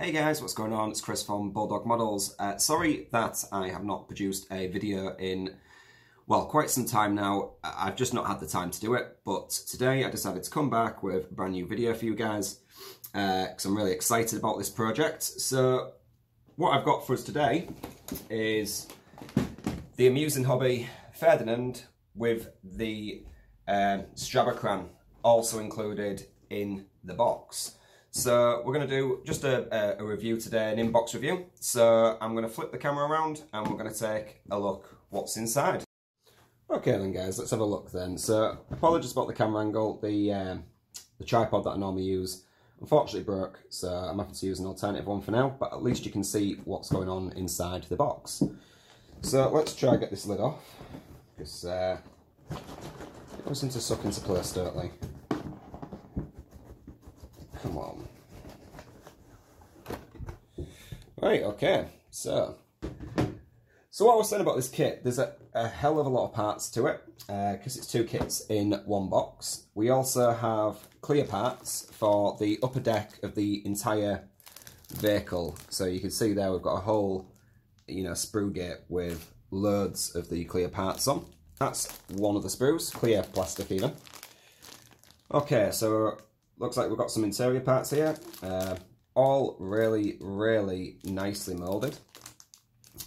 Hey guys, what's going on? It's Chris from Bulldog Models. Sorry that I have not produced a video in, well, quite some time now. I've just not had the time to do it, but today I decided to come back with a brand new video for you guys because I'm really excited about this project. So what I've got for us today is the Amusing Hobby Ferdinand with the Strabokran also included in the box. So we're going to do just a review today, an inbox review. So I'm going to flip the camera around and we're going to take a look what's inside. Okay then guys, let's have a look then. So apologies about the camera angle. The tripod that I normally use unfortunately broke, so I'm having to use an alternative one for now, but at least you can see what's going on inside the box. So let's try and get this lid off, because it goes into suck into place, don't they? Come on. Right, okay, so what I was saying about this kit, there's a hell of a lot of parts to it, because it's two kits in one box. We also have clear parts for the upper deck of the entire vehicle. So you can see there we've got a whole, sprue gate with loads of the clear parts on. That's one of the sprues, clear plastic even. Okay, so looks like we've got some interior parts here, all really nicely moulded.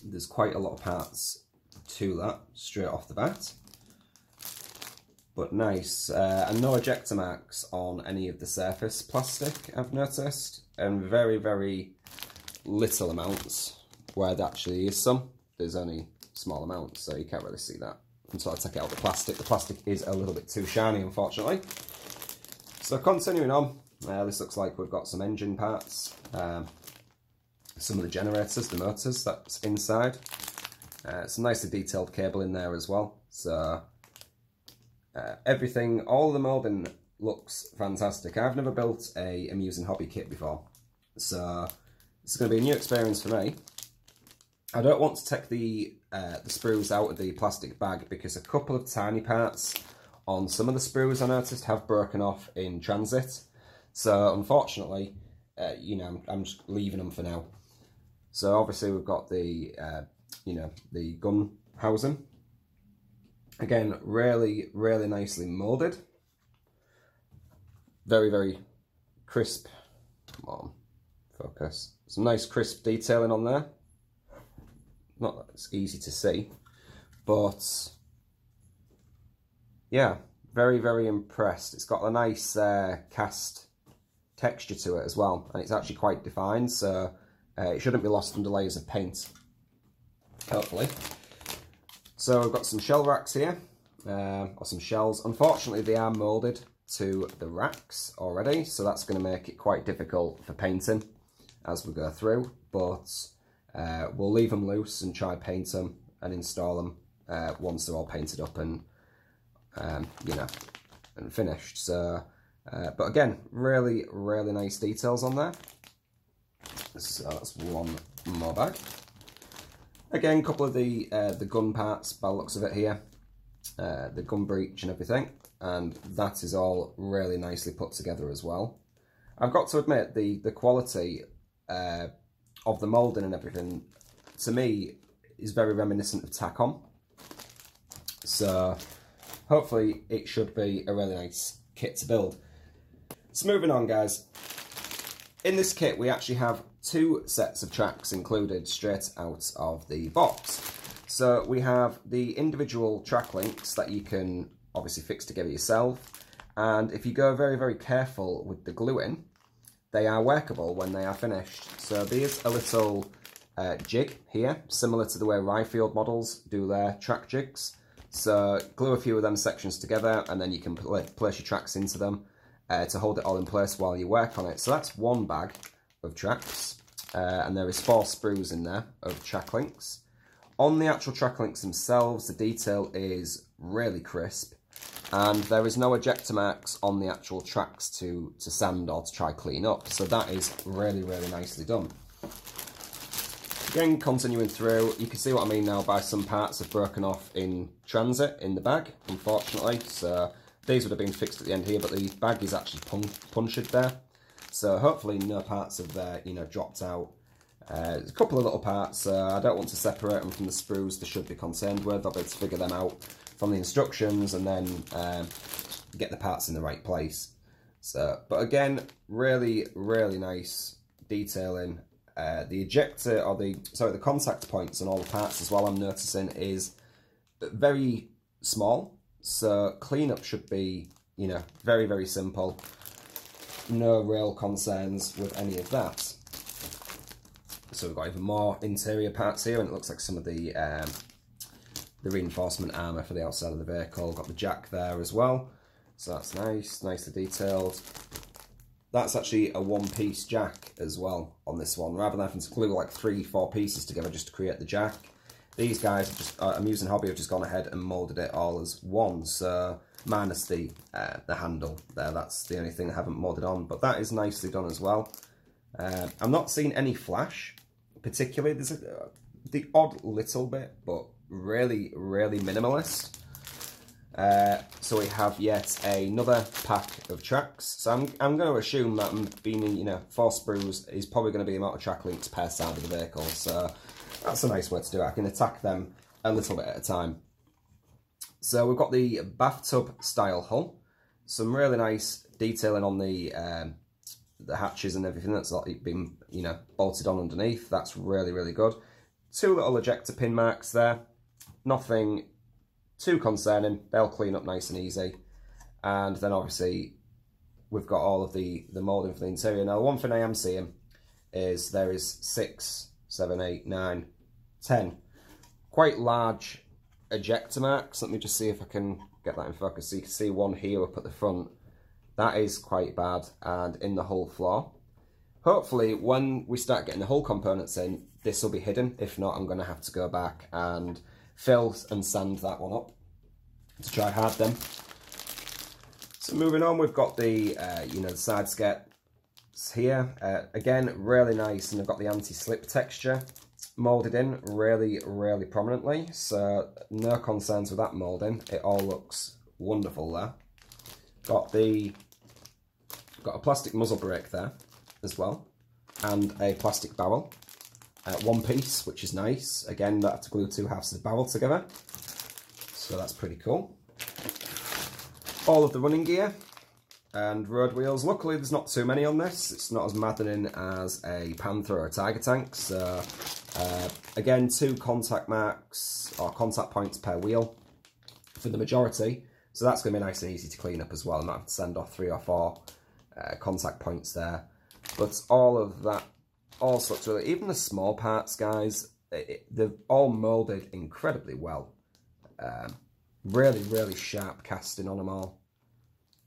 There's quite a lot of parts to that straight off the bat, but nice, and no ejector marks on any of the surface plastic I've noticed, and very little amounts where there actually is some. There's only small amounts, so you can't really see that until I take it out the plastic. The plastic is a little bit too shiny, unfortunately. So continuing on, this looks like we've got some engine parts, some of the generators, the motors that's inside. Some nicely detailed cable in there as well. So everything, all the moulding looks fantastic. I've never built a Amusing Hobby kit before, so it's going to be a new experience for me. I don't want to take the sprues out of the plastic bag because a couple of tiny parts on some of the sprues I noticed have broken off in transit. So unfortunately, I'm just leaving them for now. So obviously we've got the, the gun housing. Again, really nicely moulded. Very crisp. Come on, focus. Some nice crisp detailing on there. Not that it's easy to see, but yeah, very impressed. It's got a nice cast texture to it as well, and it's actually quite defined, so it shouldn't be lost under layers of paint, hopefully. So we've got some shell racks here, or some shells. Unfortunately, they are moulded to the racks already, so that's going to make it quite difficult for painting as we go through, but we'll leave them loose and try paint them and install them once they're all painted up and and finished. So but again, really nice details on there. So that's one more bag. Again, a couple of the gun parts by the looks of it here, the gun breech and everything, and that is all really nicely put together as well. I've got to admit, the quality of the moulding and everything, to me, is very reminiscent of tack-on. So hopefully it should be a really nice kit to build. So moving on, guys. In this kit we actually have two sets of tracks included straight out of the box. So we have the individual track links that you can obviously fix together yourself, and if you go very careful with the gluing, they are workable when they are finished. So there's a little jig here, similar to the way Ryefield models do their track jigs. So glue a few of them sections together and then you can place your tracks into them to hold it all in place while you work on it. So that's one bag of tracks, and there is 4 sprues in there of track links. On the actual track links themselves, the detail is really crisp, and there is no ejector marks on the actual tracks to sand or to try clean up. So that is really nicely done. Again, continuing through, you can see what I mean now by some parts have broken off in transit in the bag, unfortunately. So these would have been fixed at the end here, but the bag is actually punctured there. So hopefully no parts have, you know, dropped out. There's a couple of little parts. I don't want to separate them from the sprues they should be concerned with. I'll be able to figure them out from the instructions and then get the parts in the right place. So, but again, really, really nice detailing. The ejector, or the contact points on all the parts as well, I'm noticing, is very small. So cleanup should be, you know, very, very simple. No real concerns with any of that. So we've got even more interior parts here, and it looks like some of the reinforcement armour for the outside of the vehicle. Got the jack there as well, so that's nice, nicely detailed. That's actually a one-piece jack as well on this one, rather than having to glue like 3-4 pieces together just to create the jack. These guys, have just Amusing Hobby, have just gone ahead and moulded it all as one, so minus the handle there. That's the only thing I haven't moulded on, but that is nicely done as well. I'm not seeing any flash particularly. There's the odd little bit, but really, really minimalist. So we have yet another pack of tracks. So I'm going to assume that being, you know, 4 sprues is probably going to be the amount of track links per side of the vehicle. So that's a nice way to do it. I can attack them a little bit at a time. So we've got the bathtub style hull. Some really nice detailing on the hatches and everything that's been, you know, bolted on underneath. That's really, really good. 2 little ejector pin marks there. Nothing too concerning. They'll clean up nice and easy. And then obviously we've got all of the moulding for the interior. Now, one thing I am seeing is there is 6, 7, 8, 9, 10 quite large ejector marks. Let me just see if I can get that in focus. So you can see one here up at the front. That is quite bad, and in the hull floor. Hopefully when we start getting the hull components in, this will be hidden. If not, I'm going to have to go back and fill and sand that one up to try hard them. So moving on, we've got the you know, the side skirts here. Again, really nice, and they've got the anti-slip texture moulded in really, really prominently. So no concerns with that moulding. It all looks wonderful there. Got a plastic muzzle brake there as well, and a plastic barrel. One piece, which is nice. Again, don't have to glue 2 halves of the barrel together. So that's pretty cool. All of the running gear and road wheels. Luckily, there's not too many on this. It's not as maddening as a Panther or a Tiger tank. So, again, 2 contact marks or contact points per wheel for the majority. So that's going to be nice and easy to clean up as well. I'm not having to send off 3 or 4 contact points there. But all of that also looks really, even the small parts, guys, they're all moulded incredibly well. Really, really sharp casting on them all.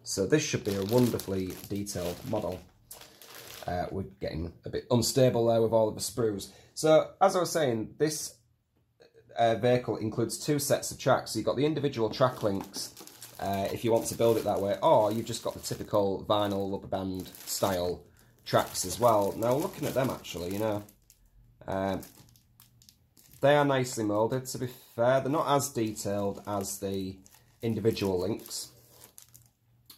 So this should be a wonderfully detailed model. We're getting a bit unstable there with all of the sprues. So as I was saying, this vehicle includes 2 sets of tracks. So you've got the individual track links if you want to build it that way, or you've just got the typical vinyl rubber band style tracks as well. Now looking at them, actually, you know, they are nicely moulded, to be fair. They're not as detailed as the individual links,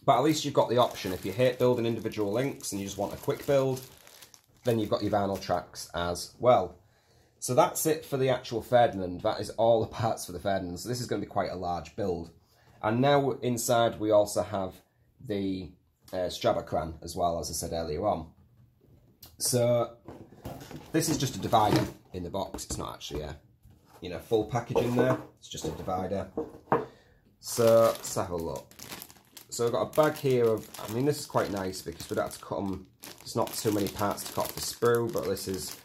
but at least you've got the option. If you hate building individual links and you just want a quick build, then you've got your vinyl tracks as well. So that's it for the actual Ferdinand. That is all the parts for the Ferdinand. So this is going to be quite a large build. And now inside we also have the Strabokran as well, as I said earlier on. So this is just a divider in the box. It's not actually a, you know, full package in there. It's just a divider. So let's have a look. So I've got a bag here of, I mean, this is quite nice because we don't have to cut them. It's not too many parts to cut off the sprue, but this is,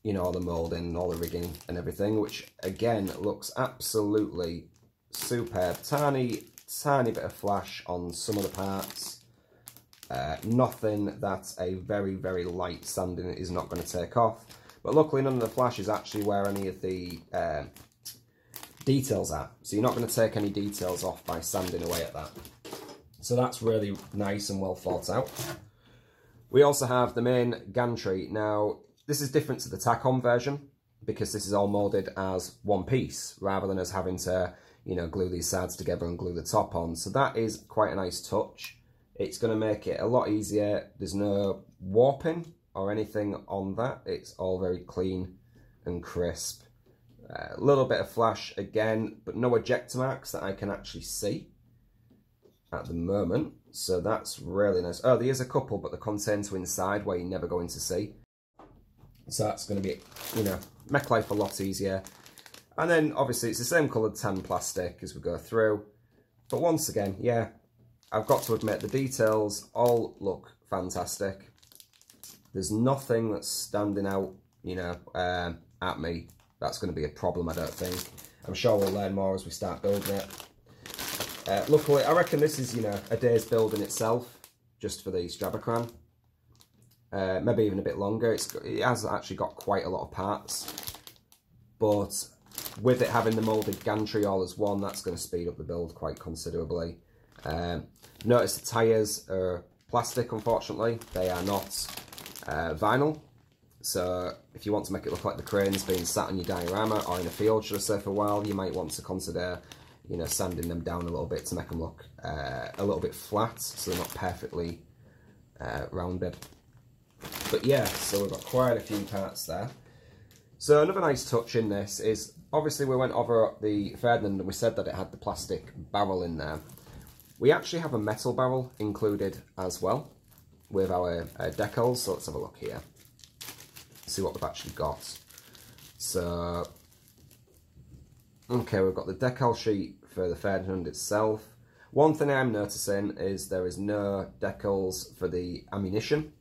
you know, all the moulding, all the rigging and everything, which again looks absolutely superb. Tiny bit of flash on some of the parts. Nothing that a very, very light sanding is not going to take off. But luckily none of the flash is actually where any of the details are. So you're not going to take any details off by sanding away at that. So that's really nice and well thought out. We also have the main gantry. Now, this is different to the tack-on version because this is all moulded as one piece rather than us having to, you know, glue these sides together and glue the top on. So that is quite a nice touch. It's going to make it a lot easier. There's no warping or anything on that. It's all very clean and crisp. A little bit of flash again, but no ejector marks that I can actually see at the moment. So that's really nice. Oh, there is a couple, but they're contained to inside where you're never going to see. So that's going to be, you know, make life a lot easier. And then obviously it's the same coloured tan plastic as we go through. But once again, yeah, I've got to admit the details all look fantastic. There's nothing that's standing out, you know, at me. That's going to be a problem, I don't think. I'm sure we'll learn more as we start building it. Luckily, I reckon this is, you know, a day's build in itself, just for the Strabokran. Maybe even a bit longer. It has actually got quite a lot of parts. But with it having the moulded gantry all as one, that's going to speed up the build quite considerably. Notice the tyres are plastic, unfortunately. They are not vinyl. So if you want to make it look like the crane's being sat on your diorama or in a field, should I say, for a while, you might want to consider, you know, sanding them down a little bit to make them look a little bit flat, so they're not perfectly rounded. But yeah, so we've got quite a few parts there. So another nice touch in this is, obviously we went over the Ferdinand and we said that it had the plastic barrel in there. We actually have a metal barrel included as well with our decals, so let's have a look here. See what we've actually got. So, okay, we've got the decal sheet for the Ferdinand itself. One thing I'm noticing is there is no decals for the ammunition.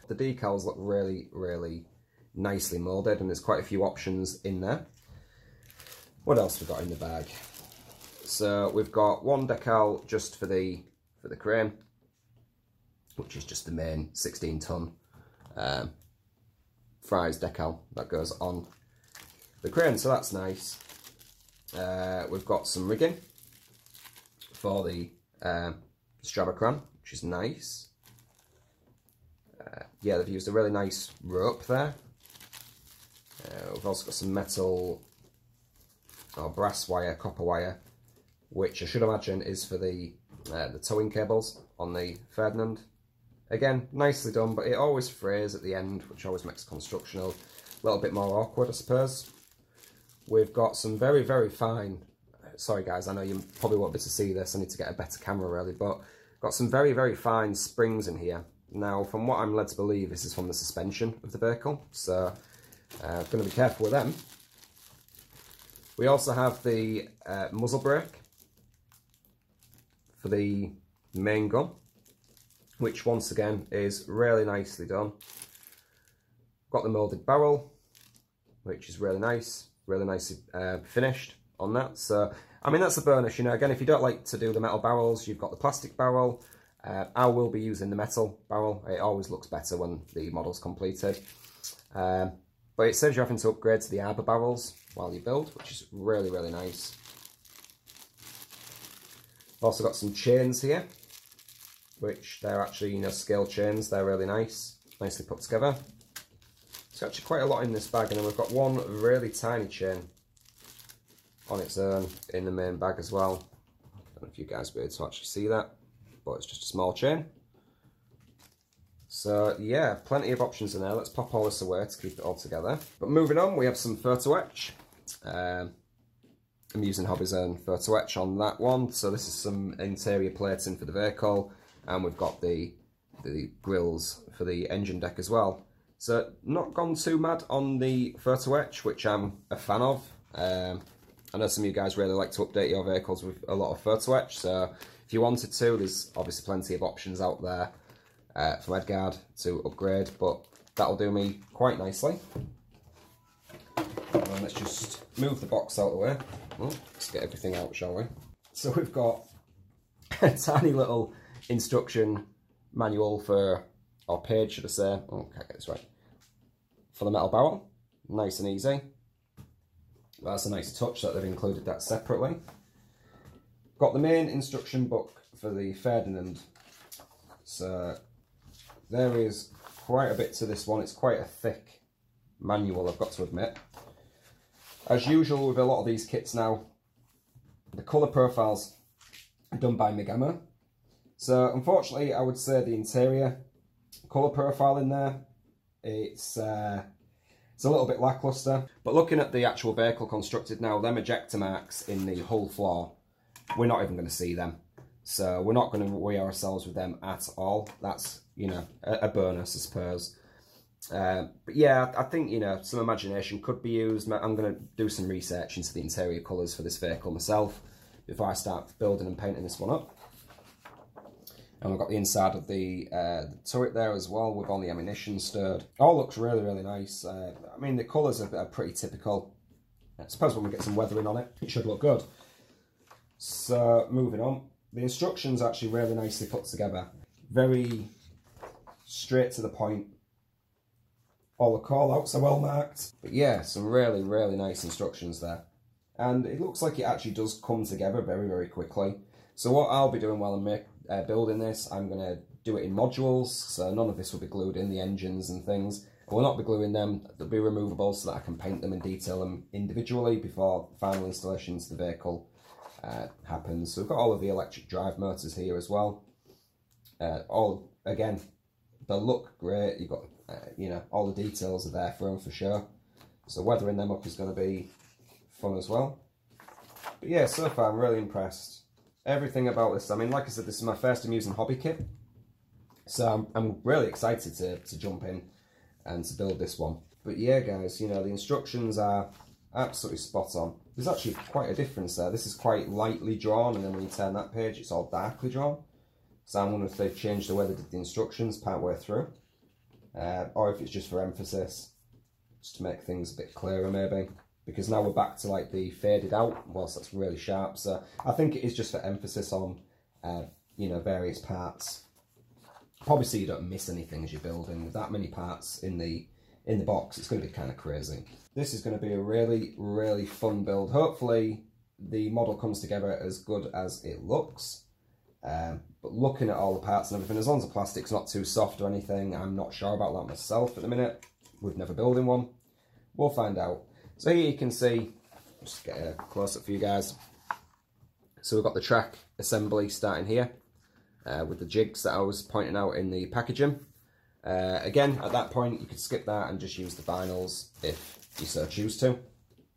The decals look really, really nicely moulded, and there's quite a few options in there. What else we've got in the bag? So we've got one decal just for the crane, which is just the main 16-ton Fry's decal that goes on the crane, so that's nice. We've got some rigging for the Strabokran, which is nice. Yeah, they've used a really nice rope there. We've also got some metal or brass wire, copper wire, which I should imagine is for the towing cables on the Ferdinand. Again, nicely done, but it always frays at the end, which always makes construction a little bit more awkward, I suppose. We've got some very, very fine, sorry guys, I know you probably won't be able to see this, I need to get a better camera really, but got some very, very fine springs in here. Now, from what I'm led to believe, this is from the suspension of the vehicle, so I'm going to be careful with them. We also have the muzzle brake for the main gun, which once again is really nicely done. Got the moulded barrel, which is really nicely finished on that. So, I mean, that's a bonus, you know. Again, if you don't like to do the metal barrels, you've got the plastic barrel. I will be using the metal barrel. It always looks better when the model's completed. But it saves you having to upgrade to the arbor barrels while you build, which is really, really nice. Also got some chains here, which they're actually, you know, scale chains. They're really nice, nicely put together. There's actually quite a lot in this bag, and then we've got one really tiny chain on its own in the main bag as well. I don't know if you guys will be able to actually see that, but it's just a small chain. So yeah, plenty of options in there. Let's pop all this away to keep it all together. But moving on, we have some photo etch. Amusing Hobby's own photo etch on that one. So this is some interior plating for the vehicle, and we've got the grills for the engine deck as well. So not gone too mad on the photo etch, which I'm a fan of. I know some of you guys really like to update your vehicles with a lot of photo etch, so if you wanted to, there's obviously plenty of options out there from Edgard to upgrade, but that'll do me quite nicely. And let's just move the box out of the way. Let's get everything out, shall we? So we've got a tiny little instruction manual for, or page should I say, oh, can't get this right, for the metal barrel. Nice and easy. That's a nice touch that they've included that separately. Got the main instruction book for the Ferdinand. So there is quite a bit to this one. It's quite a thick manual, I've got to admit. As usual with a lot of these kits now, the colour profiles are done by Megama. So unfortunately, I would say the interior colour profile in there, it's a little bit lacklustre. But looking at the actual vehicle constructed now, them ejector marks in the hull floor, we're not even going to see them. So we're not going to worry ourselves with them at all. That's, you know, a bonus, I suppose. But yeah, I think, you know, some imagination could be used. I'm going to do some research into the interior colours for this vehicle myself before I start building and painting this one up. And we've got the inside of the turret there as well, with all the ammunition stored. All looks really, really nice. I mean, the colours are pretty typical. I suppose when we get some weathering on it, it should look good. So, moving on. The instructions are actually really nicely put together. Very straight to the point. All the call-outs are well marked. But yeah, some really, really nice instructions there. And it looks like it actually does come together very, very quickly. So what I'll be doing while I'm building this, I'm going to do it in modules. So none of this will be glued in, the engines and things. I will not be gluing them. They'll be removable so that I can paint them and detail them individually before final installation into the vehicle happens. So we've got all of the electric drive motors here as well. All, again, they look great. You've got, you know, all the details are there for them for sure. So weathering them up is going to be fun as well. But yeah, so far I'm really impressed. Everything about this, I mean, like I said, this is my first Amusing Hobby kit. So I'm really excited to jump in and to build this one. But yeah, guys, you know, the instructions are absolutely spot on. There's actually quite a difference there. This is quite lightly drawn, and then when you turn that page, it's all darkly drawn. So I'm wondering if they've changed the way they did the instructions part way through. Or if it's just for emphasis, just to make things a bit clearer maybe. Because now we're back to like the faded out, whilst that's really sharp. So I think it is just for emphasis on, you know, various parts. Probably so you don't miss anything as you're building. With that many parts in the box, it's going to be kind of crazy. This is going to be a really, really fun build. Hopefully the model comes together as good as it looks. But looking at all the parts and everything, as long as the plastic's not too soft or anything, I'm not sure about that myself at the minute. We've never built in one. We'll find out. So here you can see, just get a close-up for you guys. So we've got the track assembly starting here with the jigs that I was pointing out in the packaging. Again, at that point, you could skip that and just use the vinyls if you so choose to.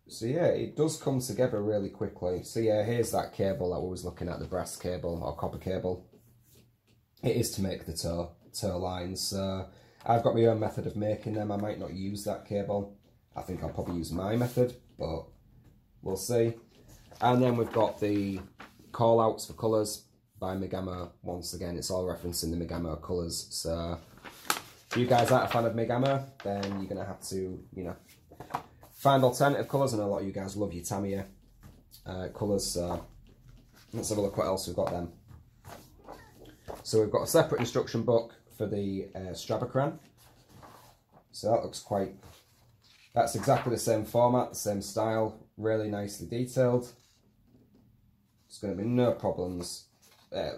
So yeah, it does come together really quickly. So yeah, here's that cable that we was looking at, the brass cable or copper cable. It is to make the toe lines. So I've got my own method of making them. I might not use that cable. I think I'll probably use my method, but we'll see. And then we've got the call-outs for colours by Megamo. Once again, it's all referencing the Megamo colours. So if you guys aren't a fan of Megamo, then you're going to have to, you know, find alternative colours. I know a lot of you guys love your Tamiya colours. So let's have a look what else we've got then. So we've got a separate instruction book for the Strabokran. So that looks quite... That's exactly the same format, the same style, really nicely detailed. There's going to be no problems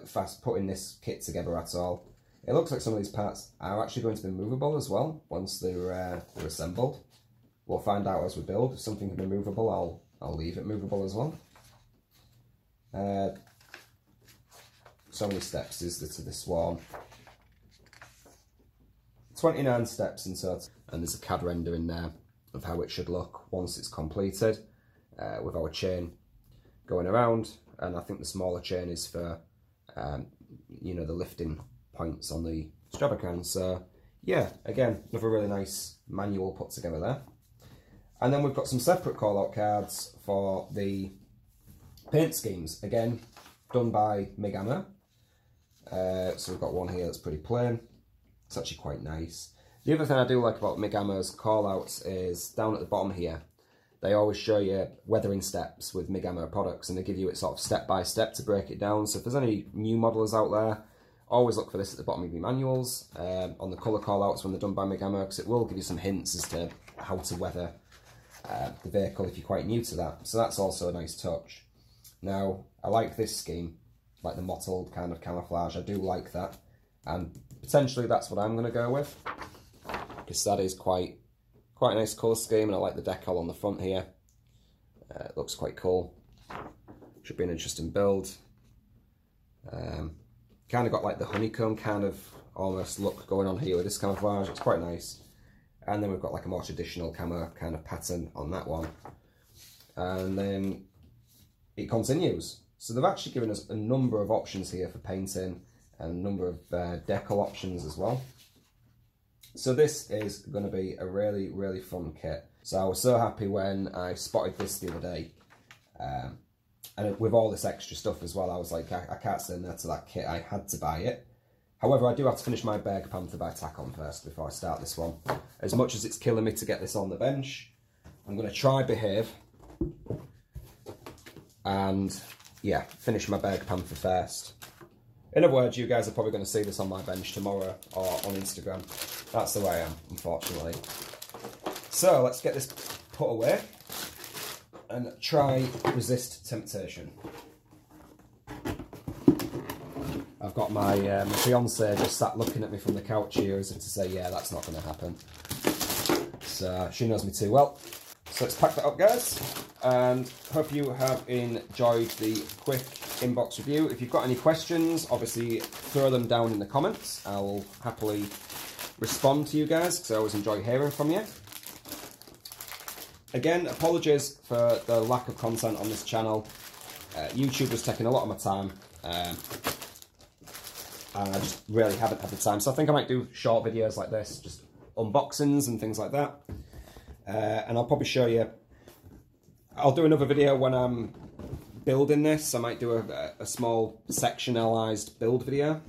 fast putting this kit together at all. It looks like some of these parts are actually going to be movable as well once they're assembled. We'll find out as we build. If something can be movable, I'll leave it movable as well. So many steps is there to this one. 29 steps in total, and there's a CAD render in there of how it should look once it's completed, with our chain going around, and I think the smaller chain is for you know, the lifting points on the Strabokran. So yeah, again, another really nice manual put together there. And then we've got some separate call-out cards for the paint schemes, again done by Megamo. So we've got one here that's pretty plain. It's actually quite nice. The other thing I do like about Megamo's call-outs is down at the bottom here, they always show you weathering steps with Megamo products, and they give you it sort of step by step to break it down. So if there's any new modelers out there, always look for this at the bottom of your manuals on the colour call-outs when they're done by Megamo, because it will give you some hints as to how to weather the vehicle if you're quite new to that. So that's also a nice touch. Now, I like this scheme, like the mottled kind of camouflage. I do like that, and potentially that's what I'm going to go with, because that is quite a nice colour scheme, and I like the decal on the front here. It looks quite cool. Should be an interesting build. kind of got like the honeycomb kind of almost look going on here with this camouflage. It's quite nice. And then we've got like a more traditional camo kind of pattern on that one. And then it continues. So they've actually given us a number of options here for painting and a number of decal options as well. So this is going to be a really, really fun kit. So I was so happy when I spotted this the other day. And with all this extra stuff as well, I was like, I can't say no to that kit. I had to buy it. However, I do have to finish my Bear Panther by tack-on first before I start this one. As much as it's killing me to get this on the bench, I'm going to try Behave. And yeah, finish my Bear Panther first. In other words, you guys are probably going to see this on my bench tomorrow or on Instagram. That's the way I am, unfortunately. So let's get this put away and try resist temptation. I've got my fiance just sat looking at me from the couch here as if to say, yeah, that's not going to happen. So she knows me too well. So let's pack that up, guys, and hope you have enjoyed the quick inbox review. If you've got any questions, obviously throw them down in the comments. I will happily respond to you guys because I always enjoy hearing from you. Again, apologies for the lack of content on this channel. YouTube was taking a lot of my time, and I just really haven't had the time. So I think I might do short videos like this, just unboxings and things like that. And I'll probably show you, I'll do another video when I'm building this. I might do a small sectionalized build video,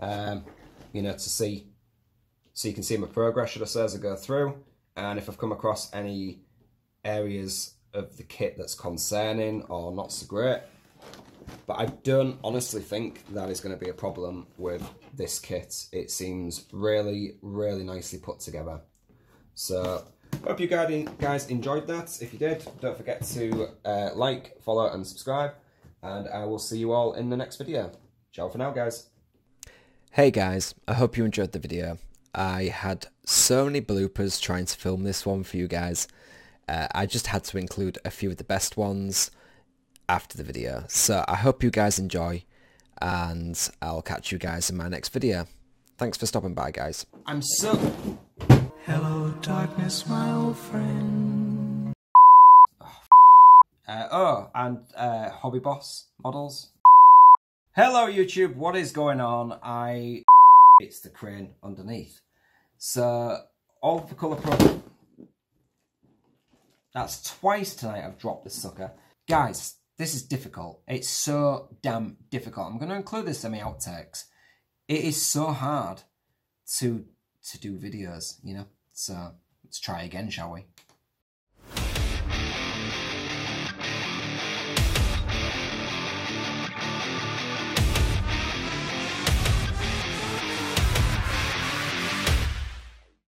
you know, to see, so you can see my progress, should I say, as I go through. And if I've come across any areas of the kit that's concerning or not so great. But I don't honestly think that is going to be a problem with this kit. It seems really, really nicely put together. So, hope you guys enjoyed that. If you did, don't forget to like, follow and subscribe. And I will see you all in the next video. Ciao for now, guys. Hey guys, I hope you enjoyed the video. I had so many bloopers trying to film this one for you guys. I just had to include a few of the best ones after the video. So I hope you guys enjoy, and I'll catch you guys in my next video. Thanks for stopping by, guys. I'm so... Hello, darkness, my old friend. And Hobby Boss models. Hello, YouTube. What is going on? It's the crane underneath. So, all the colour pro... That's twice tonight I've dropped this sucker. Guys, this is difficult. It's so damn difficult. I'm going to include this in my outtakes. It is so hard to do videos, you know. So, let's try again, shall we?